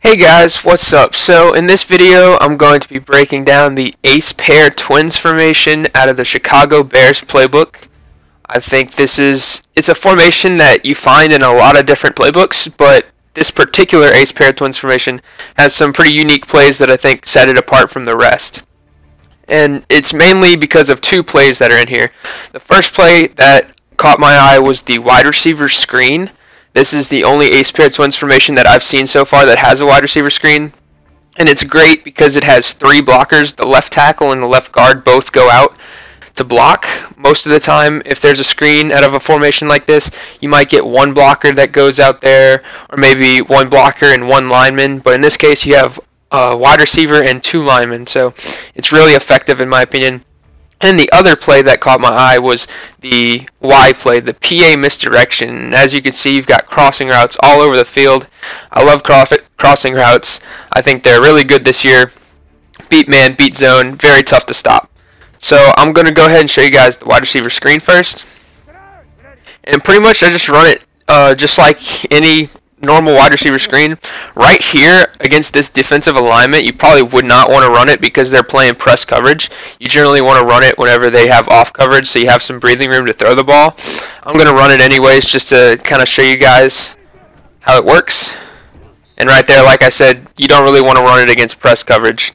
Hey guys, what's up? So in this video I'm going to be breaking down the ace pair twins formation out of the Chicago Bears playbook. I think it's a formation that you find in a lot of different playbooks, but this particular ace pair twins formation has some pretty unique plays that I think set it apart from the rest. And it's mainly because of two plays that are in here. The first play that caught my eye was the wide receiver screen. This is the only ace pair twins formation that I've seen so far that has a wide receiver screen. And it's great because it has three blockers. The left tackle and the left guard both go out to block. Most of the time, if there's a screen out of a formation like this, you might get one blocker that goes out there, or maybe one blocker and one lineman. But in this case, you have a wide receiver and two linemen. So it's really effective in my opinion. And the other play that caught my eye was the Y play, the PA misdirection. And as you can see, you've got crossing routes all over the field. I love crossing routes. I think they're really good this year. Beat man, beat zone, very tough to stop. So I'm going to go ahead and show you guys the wide receiver screen first. And pretty much I just run it just like any normal wide receiver screen. Right here against this defensive alignment, you probably would not want to run it because they're playing press coverage. You generally want to run it whenever they have off coverage so you have some breathing room to throw the ball. I'm going to run it anyways just to kind of show you guys how it works. And right there, like I said, you don't really want to run it against press coverage.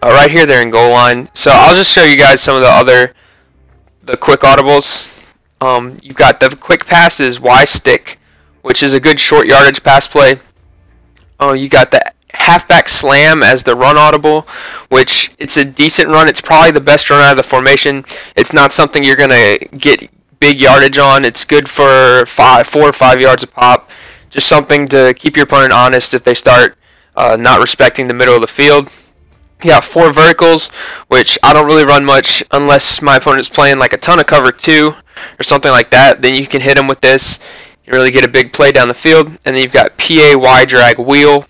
Right here they're in goal line. So I'll just show you guys some of the quick audibles. You've got the quick passes, Y stick, which is a good short yardage pass play. You got the halfback slam as the run audible, which it's a decent run. It's probably the best run out of the formation. It's not something you're going to get big yardage on. It's good for 4 or 5 yards a pop. Just something to keep your opponent honest if they start not respecting the middle of the field. You got 4 verticals, which I don't really run much unless my opponent's playing like a ton of cover 2 or something like that. Then you can hit them with this. You really get a big play down the field. And then you've got PA Y drag wheel,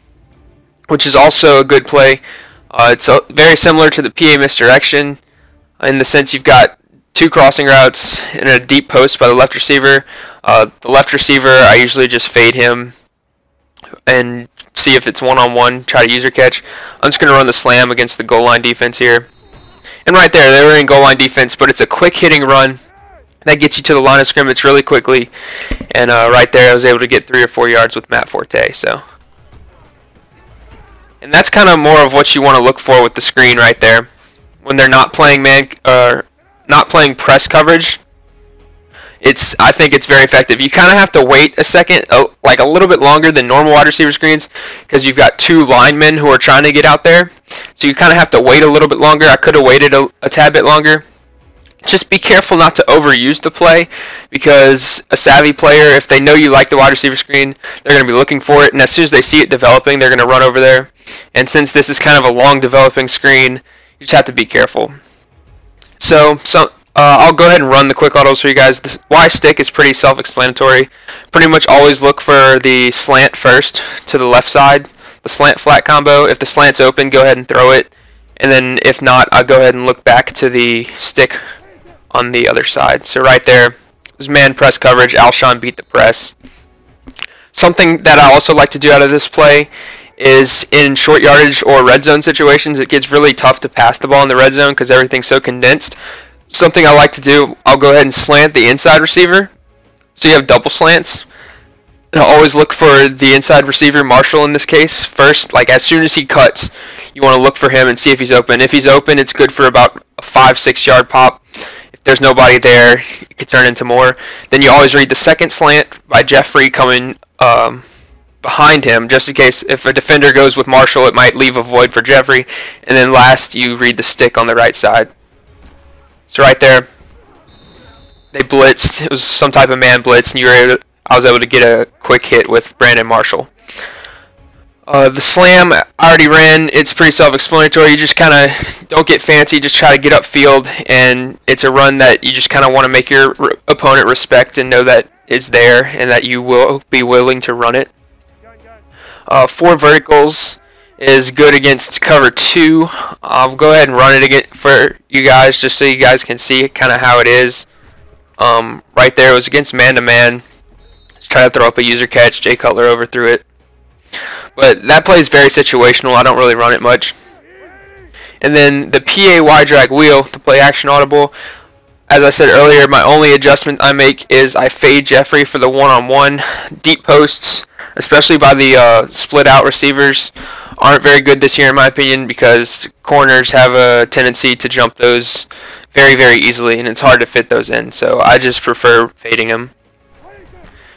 which is also a good play. It's very similar to the PA misdirection in the sense you've got 2 crossing routes and a deep post by the left receiver. The left receiver, I usually just fade him and see if it's one-on-one, try to user catch. I'm just going to run the slam against the goal line defense here. And right there, they were in goal line defense, but it's a quick hitting run. That gets you to the line of scrimmage really quickly. And right there, I was able to get 3 or 4 yards with Matt Forte. And that's kind of more of what you want to look for with the screen right there. When they're not playing not playing press coverage, I think it's very effective. You kind of have to wait a second, like a little bit longer than normal wide receiver screens, because you've got 2 linemen who are trying to get out there. So you kind of have to wait a little bit longer. I could have waited a tad bit longer. Just be careful not to overuse the play, because a savvy player, if they know you like the wide receiver screen, they're going to be looking for it, and as soon as they see it developing, they're going to run over there. And since this is kind of a long developing screen, you just have to be careful. So I'll go ahead and run the quick autos for you guys. The Y stick is pretty self-explanatory. Pretty much always look for the slant first to the left side, the slant flat combo. If the slant's open, go ahead and throw it. And then if not, I'll go ahead and look back to the stick on the other side. So right there is man press coverage. Alshon beat the press. Something that I also like to do out of this play is in short yardage or red zone situations, it gets really tough to pass the ball in the red zone because everything's so condensed. Something I like to do, I'll go ahead and slant the inside receiver. So you have double slants. And I'll always look for the inside receiver, Marshall in this case, first. Like as soon as he cuts, you want to look for him and see if he's open. If he's open, it's good for about a 5-6 yard pop. If there's nobody there, it could turn into more. Then you always read the second slant by Jeffrey coming behind him, just in case if a defender goes with Marshall, it might leave a void for Jeffrey. And then last, you read the stick on the right side. So right there, they blitzed. It was some type of man blitz, and I was able to get a quick hit with Brandon Marshall. The slam I already ran. It's pretty self-explanatory. You just kind of don't get fancy. Just try to get upfield, and it's a run that you just kind of want to make your opponent respect and know that it's there and that you will be willing to run it. 4 verticals is good against cover 2. I'll go ahead and run it again for you guys just so you guys can see kind of how it is. Right there, it was against man-to-man. Just try to throw up a user catch. Jay Cutler overthrew it. But that play is very situational. I don't really run it much. And then the PA Y drag wheel to play action audible. As I said earlier, my only adjustment I make is I fade Jeffrey for the one-on-one. Deep posts, especially by the split out receivers, aren't very good this year in my opinion because corners have a tendency to jump those very, very easily, and it's hard to fit those in. So I just prefer fading them.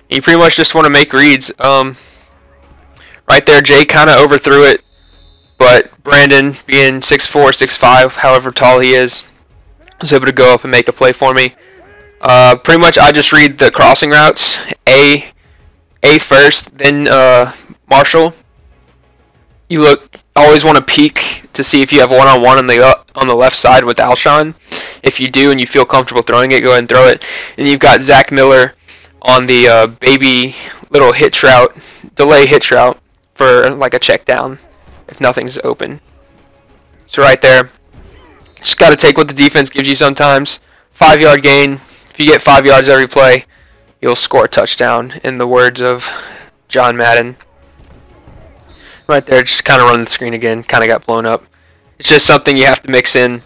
You pretty much just want to make reads. Right there, Jay kind of overthrew it, but Brandon, being 6'4", 6'5", however tall he is, was able to go up and make a play for me. Pretty much I just read the crossing routes. A first, then Marshall. You always want to peek to see if you have one-on-one on the left side with Alshon. If you do and you feel comfortable throwing it, go ahead and throw it. And you've got Zach Miller on the baby little hitch route, delay hitch route for like a check down if nothing's open. So right there, just got to take what the defense gives you sometimes. 5-yard gain. If you get 5 yards every play, you'll score a touchdown, in the words of John Madden. Right there, just kind of run the screen again. Kind of got blown up. It's just something you have to mix in.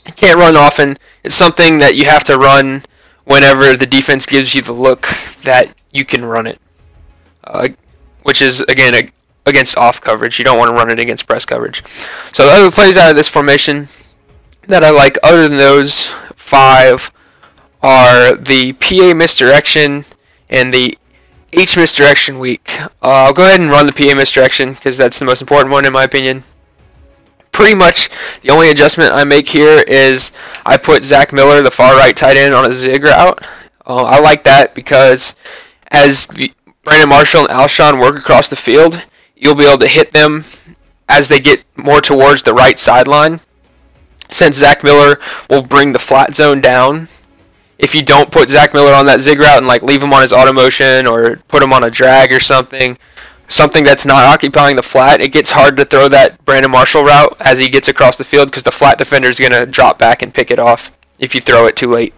You can't run often. It's something that you have to run whenever the defense gives you the look that you can run it. Which is, again, against off coverage. You don't want to run it against press coverage. So the other plays out of this formation that I like, other than those 5, are the PA misdirection and the H misdirection week. I'll go ahead and run the PA misdirection because that's the most important one in my opinion. Pretty much the only adjustment I make here is I put Zach Miller, the far right tight end, on a zig route. I like that because as Brandon Marshall and Alshon work across the field, you'll be able to hit them as they get more towards the right sideline. Since Zach Miller will bring the flat zone down, if you don't put Zach Miller on that zig route and like leave him on his auto motion or put him on a drag or something that's not occupying the flat, it gets hard to throw that Brandon Marshall route as he gets across the field because the flat defender is going to drop back and pick it off if you throw it too late.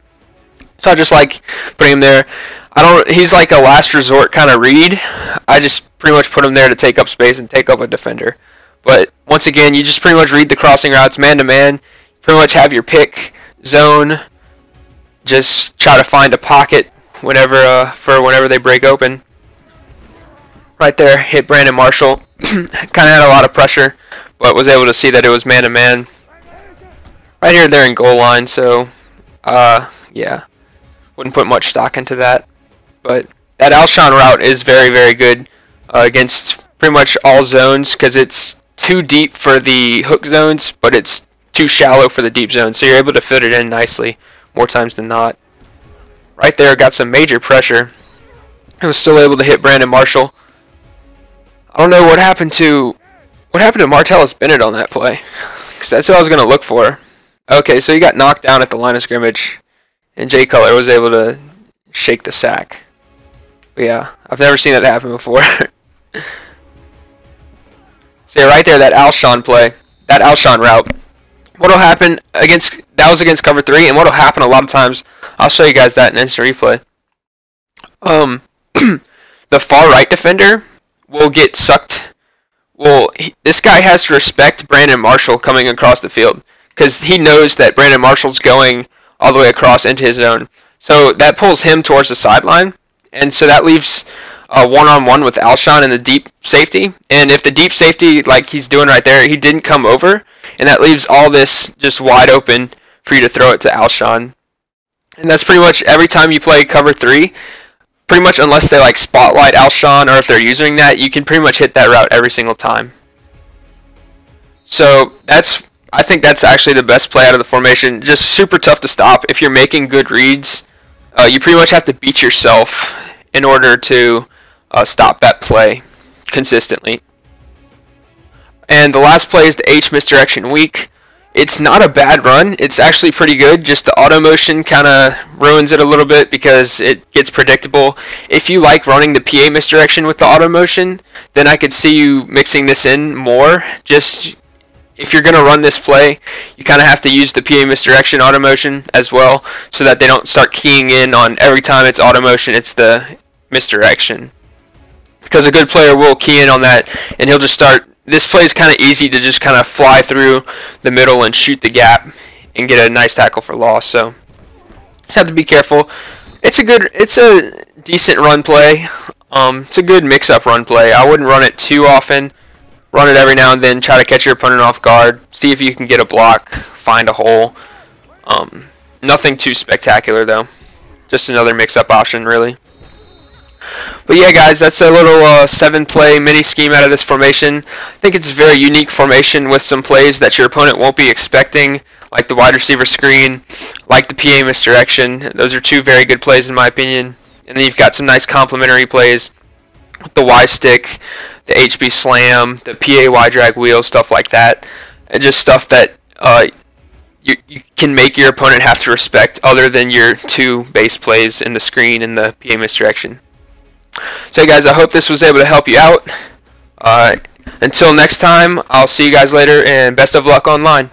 So I just like putting him there. He's like a last resort kind of read. I just pretty much put him there to take up space and take up a defender. But once again, you just pretty much read the crossing routes man to man. Pretty much have your pick zone. Just try to find a pocket whenever they break open. Right there, hit Brandon Marshall. Kind of had a lot of pressure, but was able to see that it was man to man. Right here, they're in goal line, so yeah, wouldn't put much stock into that. But that Alshon route is very, very good against pretty much all zones because it's too deep for the hook zones, but it's too shallow for the deep zones. So you're able to fit it in nicely more times than not. Right there, got some major pressure. I was still able to hit Brandon Marshall. I don't know what happened to Martellus Bennett on that play, because that's who I was going to look for. Okay, so he got knocked down at the line of scrimmage, and Jay Cutler was able to shake the sack. But yeah, I've never seen that happen before. So yeah, right there, that Alshon play, that Alshon route. What'll happen that was against cover 3, and what'll happen a lot of times, I'll show you guys that in instant replay. The far right defender will get sucked. This guy has to respect Brandon Marshall coming across the field because he knows that Brandon Marshall's going all the way across into his zone. So that pulls him towards the sideline, and so that leaves a one-on-one with Alshon in the deep safety. And if the deep safety, like he's doing right there, he didn't come over, and that leaves all this just wide open for you to throw it to Alshon. And that's pretty much every time you play cover 3. Pretty much unless they like spotlight Alshon or if they're using that, you can pretty much hit that route every single time. So I think that's actually the best play out of the formation. Just super tough to stop. If you're making good reads, you pretty much have to beat yourself in order to stop that play consistently. And the last play is the H misdirection weak. It's not a bad run. It's actually pretty good. Just the auto motion kind of ruins it a little bit because it gets predictable. If you like running the PA misdirection with the auto motion, then I could see you mixing this in more. Just if you're going to run this play, you kind of have to use the PA misdirection auto motion as well so that they don't start keying in on every time it's auto motion, it's the misdirection. because a good player will key in on that, and he'll just start. This play is kind of easy to just kind of fly through the middle and shoot the gap and get a nice tackle for loss. So just have to be careful. It's a decent run play. It's a good mix-up run play. I wouldn't run it too often. Run it every now and then. Try to catch your opponent off guard. See if you can get a block. Find a hole. Nothing too spectacular though. Just another mix-up option, really. But yeah, guys, that's a little 7-play mini scheme out of this formation. I think it's a very unique formation with some plays that your opponent won't be expecting, like the wide receiver screen, like the PA misdirection. Those are 2 very good plays in my opinion. And then you've got some nice complementary plays with the Y stick, the HB slam, the PA Y drag wheel, stuff like that, and just stuff that you can make your opponent have to respect other than your 2 base plays in the screen and the PA misdirection. So guys, I hope this was able to help you out. Until next time, I'll see you guys later, and best of luck online.